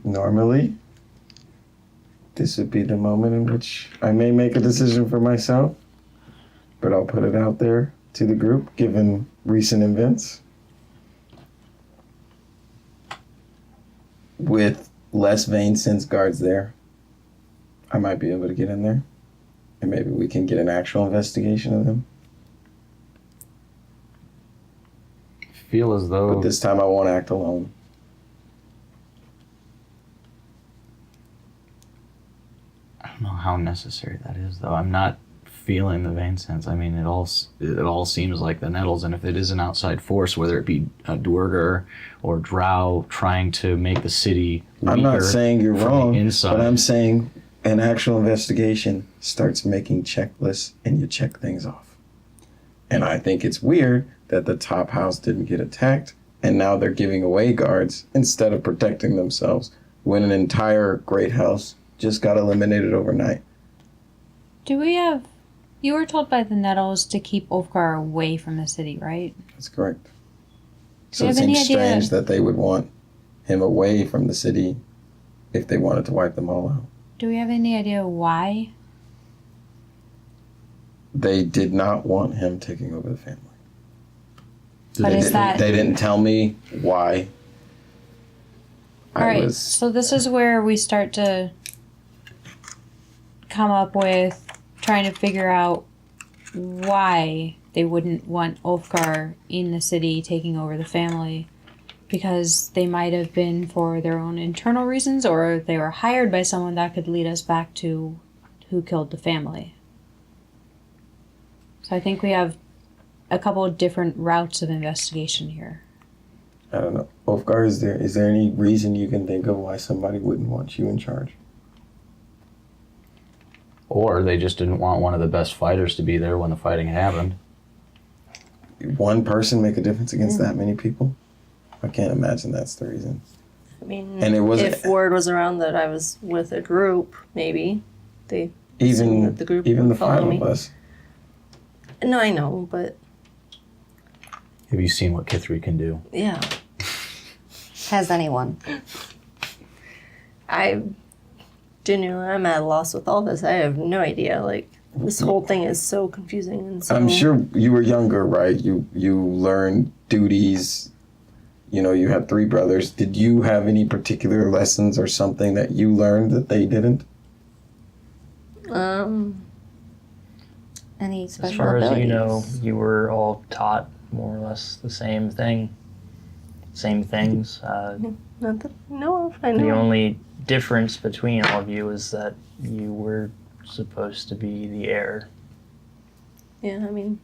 Normally, this would be the moment in which I may make a decision for myself, but I'll put it out there to the group, given recent events. With less Vein Sense guards there, I might be able to get in there, and maybe we can get an actual investigation of them. Feel as though... But this time I won't act alone. I don't know how necessary that is, though. I'm not feeling the Vein Sense. I mean, it all seems like the Nettles, and if it is an outside force, whether it be a Dwarger or Drow trying to make the city weaker, I'm not saying you're wrong, inside. but I'm saying an actual investigation starts making checklists and you check things off. And I think it's weird that the top house didn't get attacked and now they're giving away guards instead of protecting themselves when an entire great house just got eliminated overnight. Do we have... You were told by the Nettles to keep Ulfgar away from the city, right? That's correct. So Do you it have any seems idea- strange that they would want him away from the city if they wanted to wipe them all out. Do we have any idea why? They did not want him taking over the family. But They is didn't- that... They didn't tell me why. Alright, so this is where we start to come up with trying to figure out why they wouldn't want Ulfgar in the city taking over the family. Because they might have been for their own internal reasons, or they were hired by someone that could lead us back to who killed the family. So I think we have a couple of different routes of investigation here. I don't know. Ulfgar, is there any reason you can think of why somebody wouldn't want you in charge? Or they just didn't want one of the best fighters to be there when the fighting happened. One person make a difference against that many people? I can't imagine that's the reason. I mean, And it wasn't- if word was around that I was with a group, maybe they assumed Even that the group even would the five follow me. of us. No, I know, but Have you seen what Kithri can do? yeah, Has anyone? I'm at a loss with all this. I have no idea. Like, this whole thing is so confusing and so... I'm sure you were younger, right? You learned duties. You know, you had 3 brothers. Did you have any particular lessons or something that you learned that they didn't? Any As special far as abilities? you know, you were all taught more or less the same thing. Same things. Not that I know of. I know. The only difference between all of you is that you were supposed to be the heir. Yeah, I mean...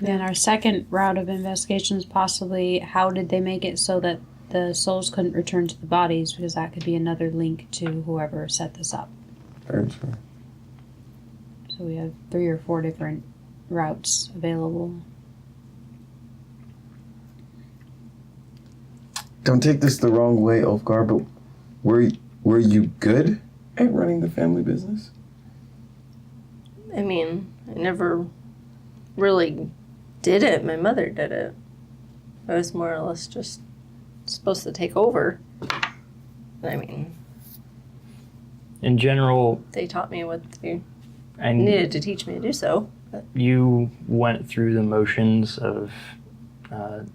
Then our second route of investigation is possibly how did they make it so that the souls couldn't return to the bodies, because that could be another link to whoever set this up. Very true. So we have 3 or 4 different routes available. Don't take this the wrong way, Ulfgar, but were you good at running the family business? I mean, I never really did it. My mother did it. I was more or less just supposed to take over. I mean, In general, they taught me what they and needed to teach me to do so. But you went through the motions of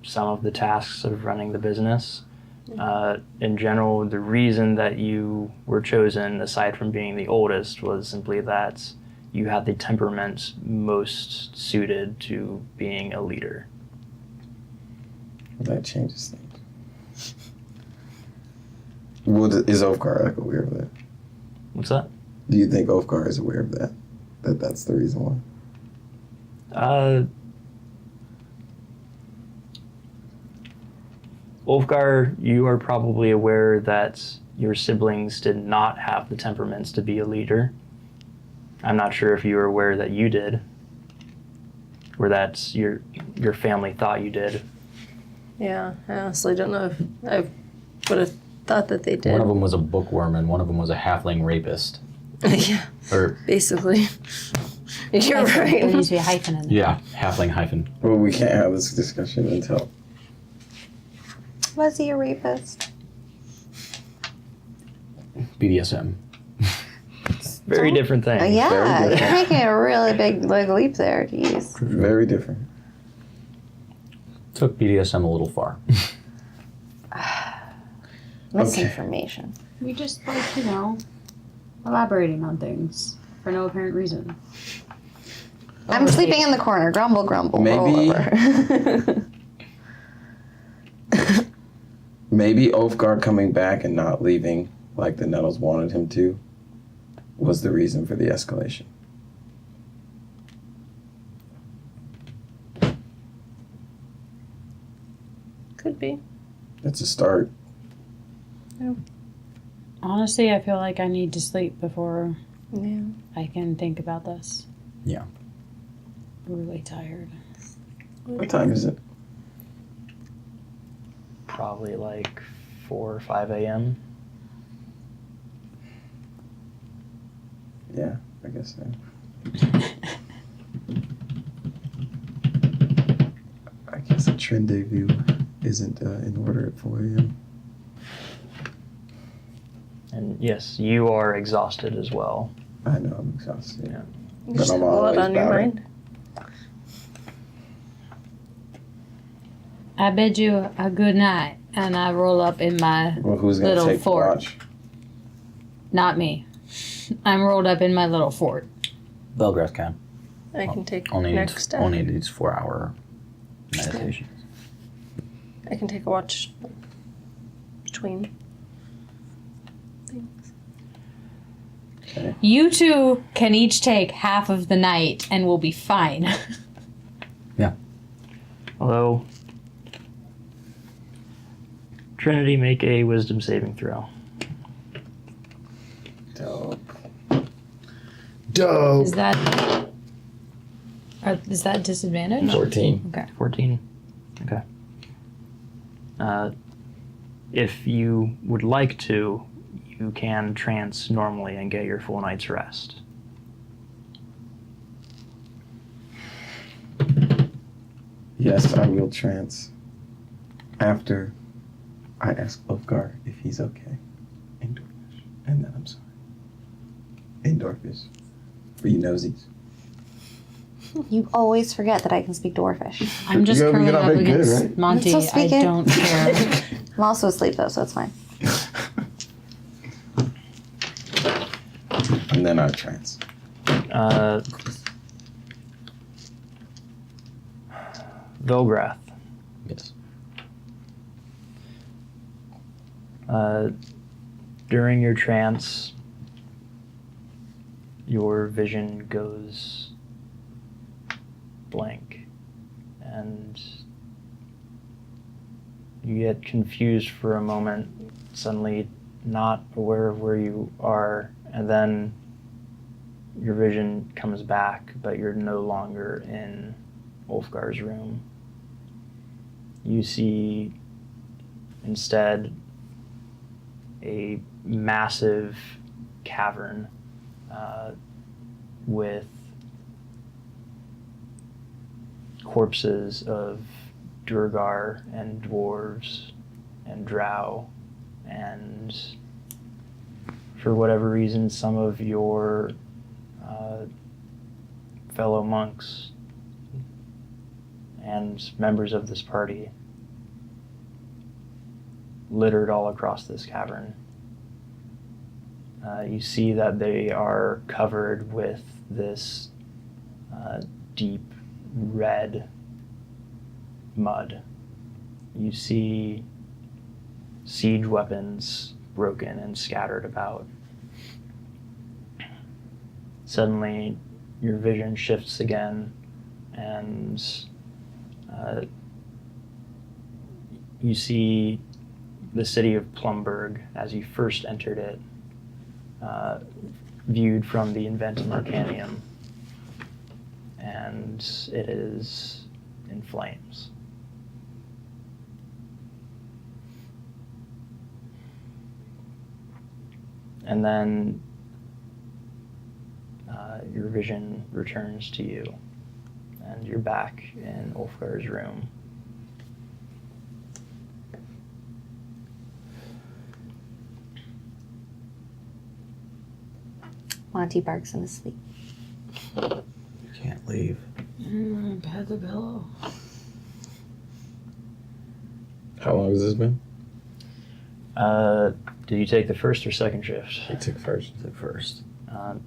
some of the tasks of running the business. In general, the reason that you were chosen, aside from being the oldest, was simply that you had the temperament most suited to being a leader. That changes things. Is Ulfgar like aware of that? What's that? Do you think Ulfgar is aware of that? That that's the reason why? Ulfgar, you are probably aware that your siblings did not have the temperaments to be a leader. I'm not sure if you were aware that you did, or that your family thought you did. yeah, I honestly don't know if I would have thought that they did. One of them was a bookworm and one of them was a halfling rapist. Yeah, Or, basically. You're There right. needs to be a hyphen in there. yeah, halfling hyphen. Well, we can't have this discussion until... Was he a rapist? BDSM. Very different thing. Yeah, Very you're different. making a really big leap there. Jeez. Very different. Took BDSM a little far. Misinformation. We just elaborating on things for no apparent reason. I'm sleeping in the corner. Grumble, grumble. Maybe- Roll over. Maybe Ulfgar coming back and not leaving like the Nettles wanted him to was the reason for the escalation. Could be. It's a start. Honestly, I feel like I need to sleep before Yeah. I can think about this. Yeah. I'm really tired. What time is it? Probably like 4 or 5 a.m. Yeah, I guess so. I guess a rendezvous isn't in order at 4 a.m. And yes, you are exhausted as well. I know I'm exhausted. Yeah. You But just I'm have a lot always on your about it. mind. I bid you a good night, and I roll up in my Well, who's gonna little take the fort. watch? Not me. I'm rolled up in my little fort. Velgrath can. I can take Only next needs, step. only needs 4-hour meditation. I can take a watch between things. Okay. You two can each take half of the night, and we'll be fine. Although, Trinity, make a wisdom saving throw. Dope. Is that disadvantage? 14. Okay. 14. Okay. If you would like to, you can trance normally and get your full night's rest. Yes, I will trance. After I ask Ulfgar if he's okay. In Dwarfish. And then I'm sorry. In Dwarfish. For you nosies. You always forget that I can speak Dwarfish. I'm just You gotta curling get up up big good, against right? Monty. I'm still I speaking. don't care. I'm also asleep though, so it's fine. And then I trance. Velgrath. Yes. During your trance, your vision goes blank, and you get confused for a moment, suddenly not aware of where you are, and then your vision comes back, but you're no longer in Ulfgar's room. You see instead a massive cavern with corpses of Durgar and dwarves and drow, and for whatever reason some of your fellow monks and members of this party littered all across this cavern. You see that they are covered with this deep red mud. You see siege weapons broken and scattered about. Suddenly, your vision shifts again, and you see the city of Plumberg as you first entered it, viewed from the Inventum Arcanium, and it is in flames. And then your vision returns to you, and you're back in Ulfgar's room. Monty barks in his sleep. You can't leave. Pat the pillow. How long has this been? Did you take the first or second shift? I took first. The first.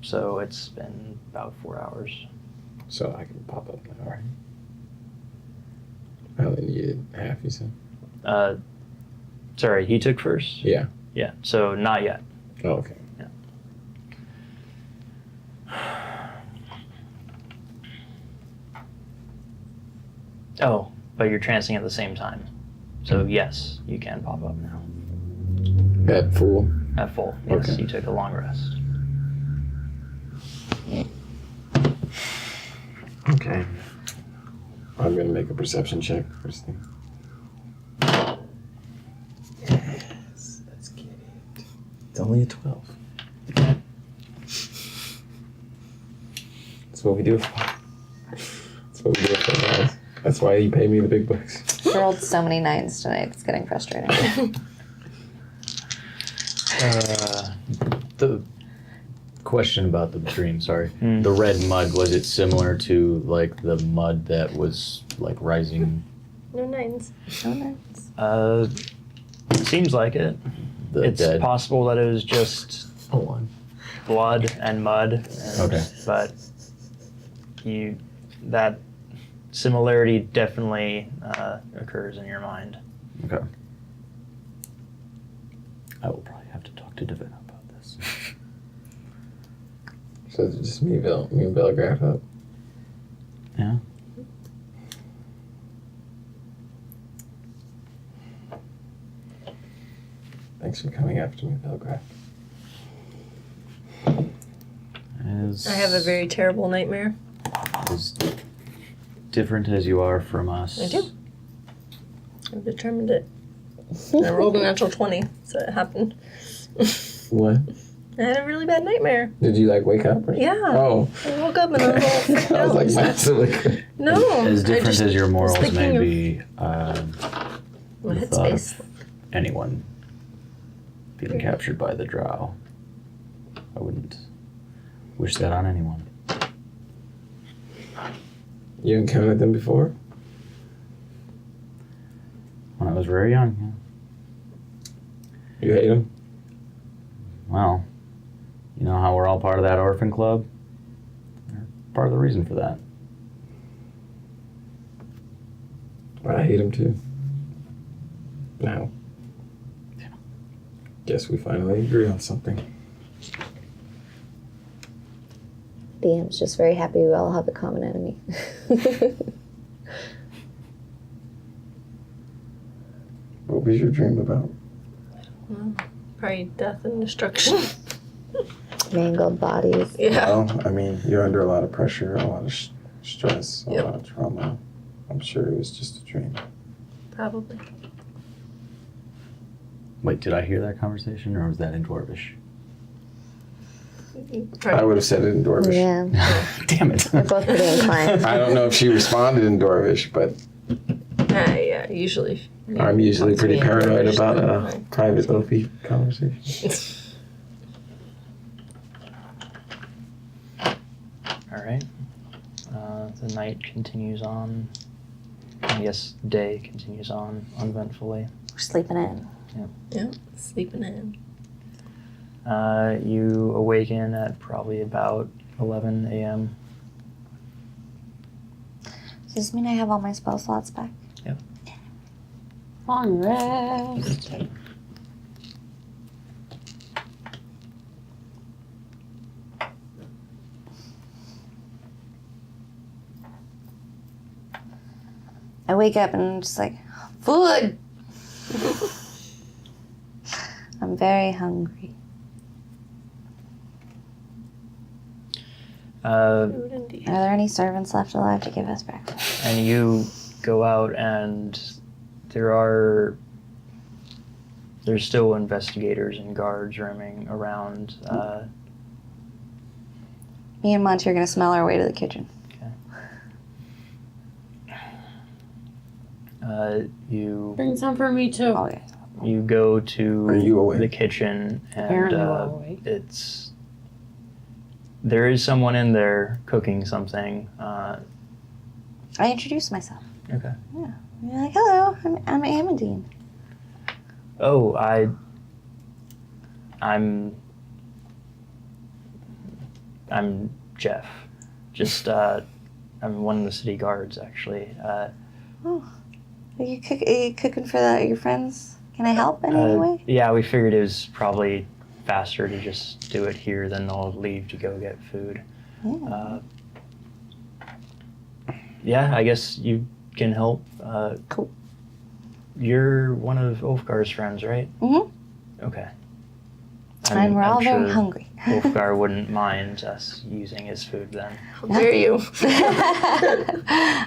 So it's been about 4 hours. So I can pop up now, right? I only needed half, you said? Sorry, he took first? Yeah. Yeah, so not yet. Oh, okay. Oh, but you're trancing at the same time. So yes, you can pop up now. At full? At full. Yes, Okay. you took a long rest. Okay. I'm gonna make a perception check first thing. Yes, let's get it. It's only a 12. That's what we do. That's what we do for guys. That's why you pay me the big bucks. I rolled so many 9s tonight. It's getting frustrating. The question about the dream, sorry. The red mud, was it similar to like the mud that was like rising No 9s. Oh, nice. Seems like it. the It's dead? possible that it was just blood and mud. And, Okay. But that similarity definitely occurs in your mind. Okay. I will probably have to talk to Divenna about this. So it's just me and Velgrath up. Yeah. Thanks for coming after me, Velgrath. As, I have a very terrible nightmare. as different as you are from us. I do. I've determined it. I rolled a natural 20, so it happened. What? I had a really bad nightmare. Did you like wake up? Or... Yeah. Oh. I woke up and I was all freaked I was out. like massively. No. As I different just as your was morals thinking may of be, my the thought headspace. of anyone being captured by the drow, I wouldn't wish that on anyone. You encountered them before? When I was very young, yeah. You hate them? Well, you know how we're all part of that orphan club? They're part of the reason for that. I hate them too. Now. Guess we finally agree on something. DM's just very happy we all have a common enemy. What was your dream about? Probably death and destruction. Mangled bodies. Yeah. Well, I mean, you're under a lot of pressure, a lot of stress, a Yep. lot of trauma. I'm sure it was just a dream. Probably. Wait, did I hear that conversation, or was that in Dwarvish? I would have said it in Dwarvish. Yeah. Damn it. We're both pretty inclined. I don't know if she responded in Dwarvish, but Yeah, usually. I'm usually Wants pretty me in paranoid Dwarvish, about but a private Lofi conversation. All right. The night continues on. I guess day continues on uneventfully. We're sleeping in. Yeah, sleeping in. You awaken at probably about 11 a.m. Does this mean I have all my spell slots back? Long rest. I wake up and I'm just like, food! I'm very hungry. Food indeed. Are there any servants left alive to give us breakfast? And you go out and there's still investigators and guards roaming around. Me and Monty are going to smell our way to the kitchen. You Bring some for me too. Oh, yeah. you go to Are you awake? the kitchen and Apparently we're awake. it's There is someone in there cooking something. I introduced myself. Okay. Yeah. You're like, hello, I'm Amadine. Oh, I'm Jeff. Just I'm one of the city guards, actually. Oh, are you cooking for your friends? Can I help in any way? Yeah, we figured it was probably faster to just do it here than all leave to go get food. Yeah. Yeah, I guess you can help. Cool. You're one of Ulfgar's friends, right? Mm-hmm. Okay. And we're all very sure hungry. Ulfgar wouldn't mind us using his food then. How dare you?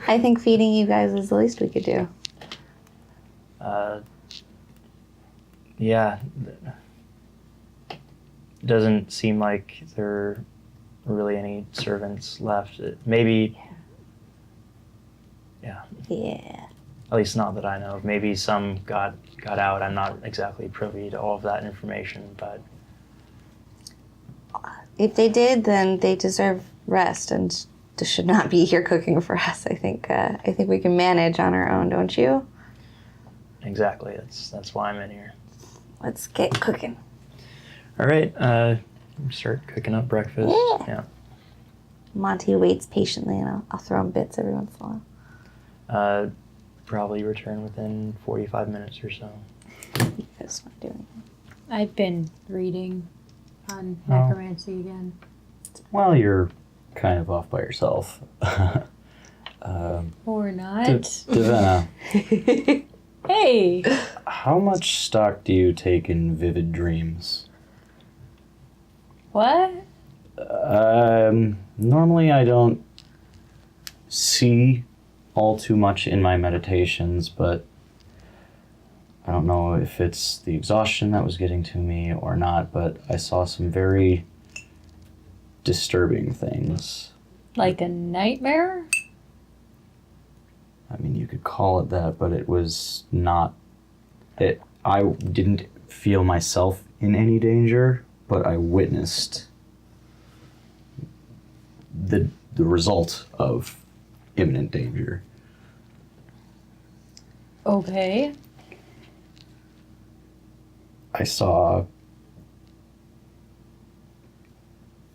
I think feeding you guys is the least we could do. Yeah. Doesn't seem like there are really any servants left. Maybe. Yeah. Yeah. At least not that I know of. Maybe some got out. I'm not exactly privy to all of that information, but If they did, then they deserve rest and should not be here cooking for us. I think we can manage on our own, don't you? exactly. That's why I'm in here. Let's get cooking. All right. Start cooking up breakfast. Yeah. Monty waits patiently, and I'll throw him bits every once in a while. Probably return within 45 minutes or so. You guys want to do anything? I've been reading on necromancy again. Well, you're kind of off by yourself. Or not. Divenna, Hey! how much stock do you take in vivid dreams? What? Normally I don't see all too much in my meditations, but I don't know if it's the exhaustion that was getting to me or not, but I saw some very disturbing things. Like a nightmare? I mean, you could call it that, but it was not it. I didn't feel myself in any danger, but I witnessed the result of imminent danger. Okay. I saw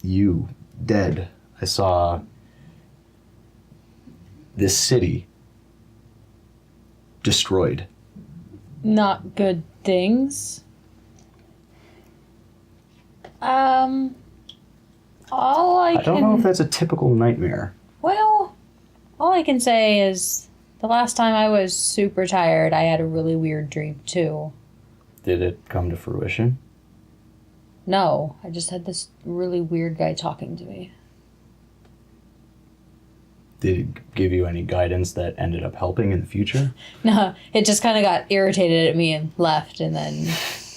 you dead. I saw this city destroyed. Not good things. All I I don't know can... if that's a typical nightmare. Well, all I can say is the last time I was super tired, I had a really weird dream too. Did it come to fruition? No, I just had this really weird guy talking to me. Did it give you any guidance that ended up helping in the future? No, it just kind of got irritated at me and left, and then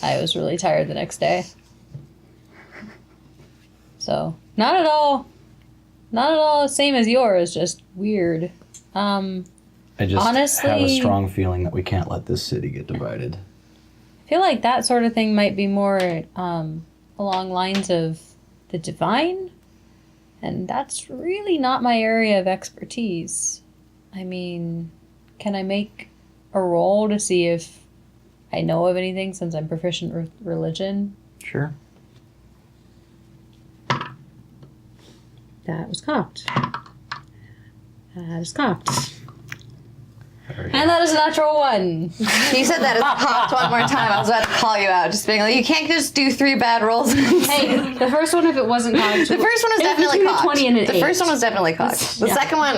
I was really tired the next day. So, not at all the same as yours, just weird. I just honestly, have a strong feeling that we can't let this city get divided. I feel like that sort of thing might be more along lines of the divine, and that's really not my area of expertise. I mean, can I make a roll to see if I know of anything since I'm proficient with religion? Sure. That was cocked. That is cocked. Very And that is a natural one. You said that as popped one more time. I was about to call you out, just being like, you can't just do 3 bad rolls. Hey, the first one, if it wasn't cocked, The first one was it definitely between a cocked. 20 and an The 8. first one was definitely cocked. The Yeah. second one,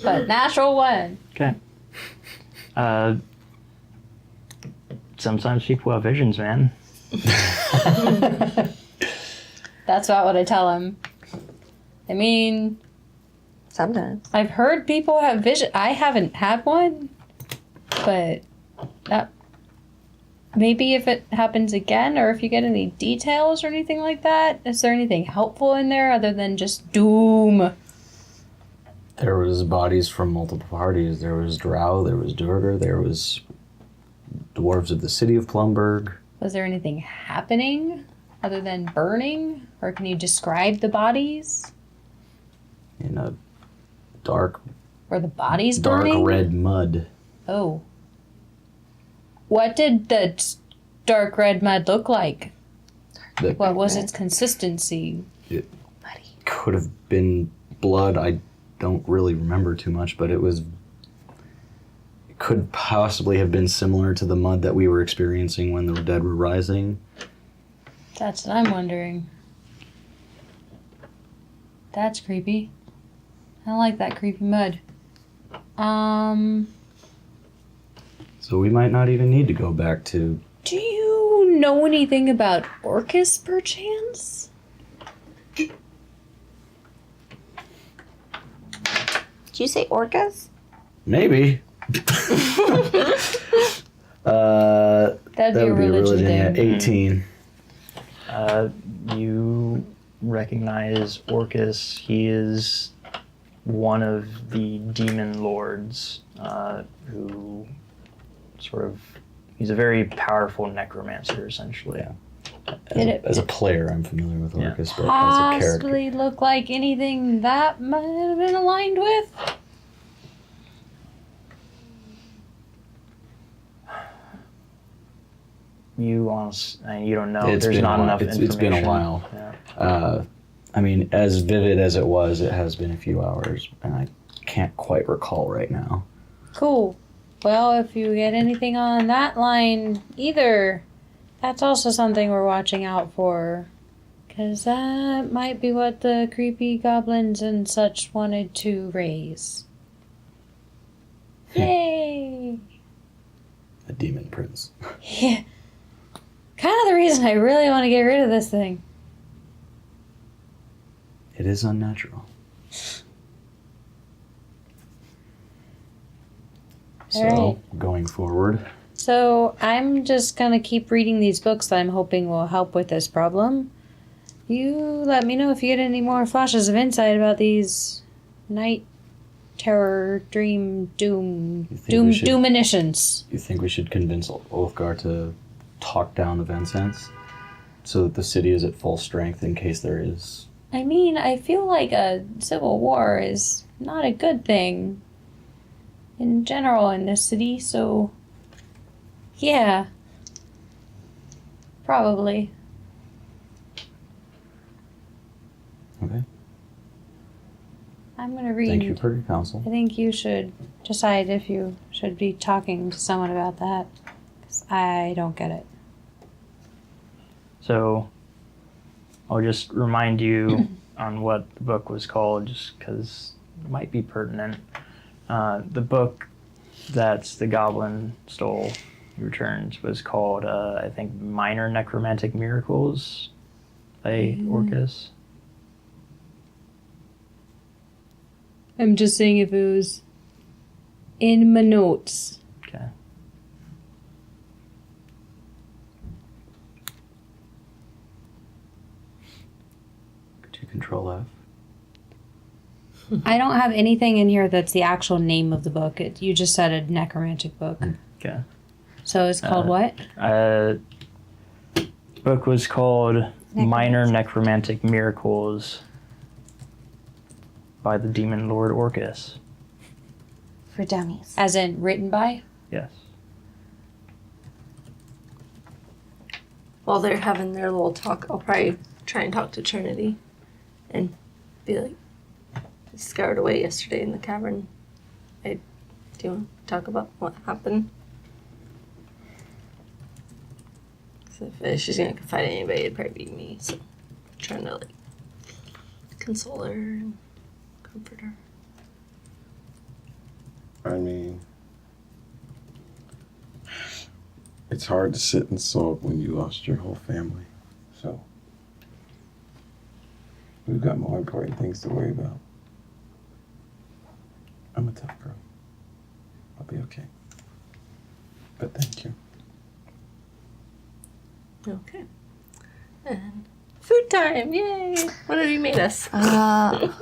But natural one. Okay. Sometimes people have visions, man. That's about what I tell him. I mean, sometimes. I've heard people have vision. I haven't had one, but that maybe if it happens again, or if you get any details or anything like that, is there anything helpful in there other than just doom? There was bodies from multiple parties. There was Drow, there was Durgar, there was dwarves of the city of Plumberg. Was there anything happening? other than burning? Or can you describe the bodies? In a dark Or the bodies burning? red mud. Oh. What did the dark red mud look like? That What was its consistency? could have been blood. I don't really remember too much, but it could possibly have been similar to the mud that we were experiencing when the dead were rising. That's what I'm wondering. That's creepy. I don't like that creepy mud. So we might not even need to go back to... Do you know anything about Orcus, perchance? Did you say orcas? Maybe. That'd be a religion at thing. 18. You recognize Orcus. He is one of the demon lords who he's a very powerful necromancer, essentially. Yeah. As a player, I'm familiar with Orcus, but as a character... Possibly look like anything that might have been aligned with? You don't know. It's There's been not a while. enough It's information. been a while. Yeah. I mean, as vivid as it has been a few hours, and I can't quite recall right now. Cool. Well, if you get anything on that line either, that's also something we're watching out for. Because that might be what the creepy goblins and such wanted to raise. Yay! A demon prince. Yeah. Kind of the reason I really want to get rid of this thing. It is unnatural. So, Alright. going forward... So, I'm just going to keep reading these books that I'm hoping will help with this problem. You let me know if you get any more flashes of insight about these night terror, dream, doominitions. You think we should convince Ulfgar to talk down the Vincennes so that the city is at full strength in case there is... I mean, I feel like a civil war is not a good thing in general in this city, so yeah, probably. Okay. I'm gonna read. Thank you for your counsel. I think you should decide if you should be talking to someone about that, because I don't get it. So, I'll just remind you on what the book was called, just because it might be pertinent. The book that the goblin stole, returns, was called, I think, Minor Necromantic Miracles by Orcus. I'm just saying if it was in my notes. Okay. Could you control F? I don't have anything in here that's the actual name of the book. You just said a necromantic book. Okay. So it's called what? The book was called Minor Necromantic Miracles by the Demon Lord Orcus. For dummies. As in written by? Yes. While they're having their little talk, I'll probably try and talk to Trinity and be like, I scoured away yesterday in the cavern. Do you want to talk about what happened? 'Cause if she's going to confide in anybody, it'd probably be me. So I'm trying to console her and comfort her. I mean, it's hard to sit and sob when you lost your whole family. So, we've got more important things to worry about. I'm a tough girl. I'll be okay. But thank you. Okay. And food time! Yay! What have you made us? I've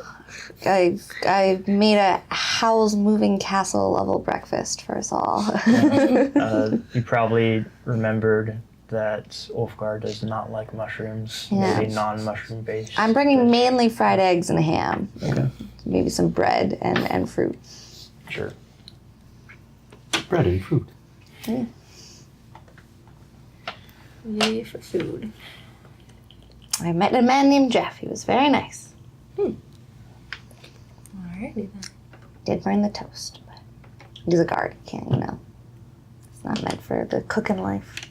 made a Howl's Moving Castle level breakfast for us all. You probably remembered that Ulfgar does not like mushrooms, Yeah. maybe non-mushroom based. I'm bringing mainly fried eggs and a ham. Okay. Maybe some bread and fruit. Sure. Bread and fruit. Yay for food. I met a man named Jeff. He was very nice. Alrighty then. Did burn the toast, but he's a guard. Can't, It's not meant for the cooking life.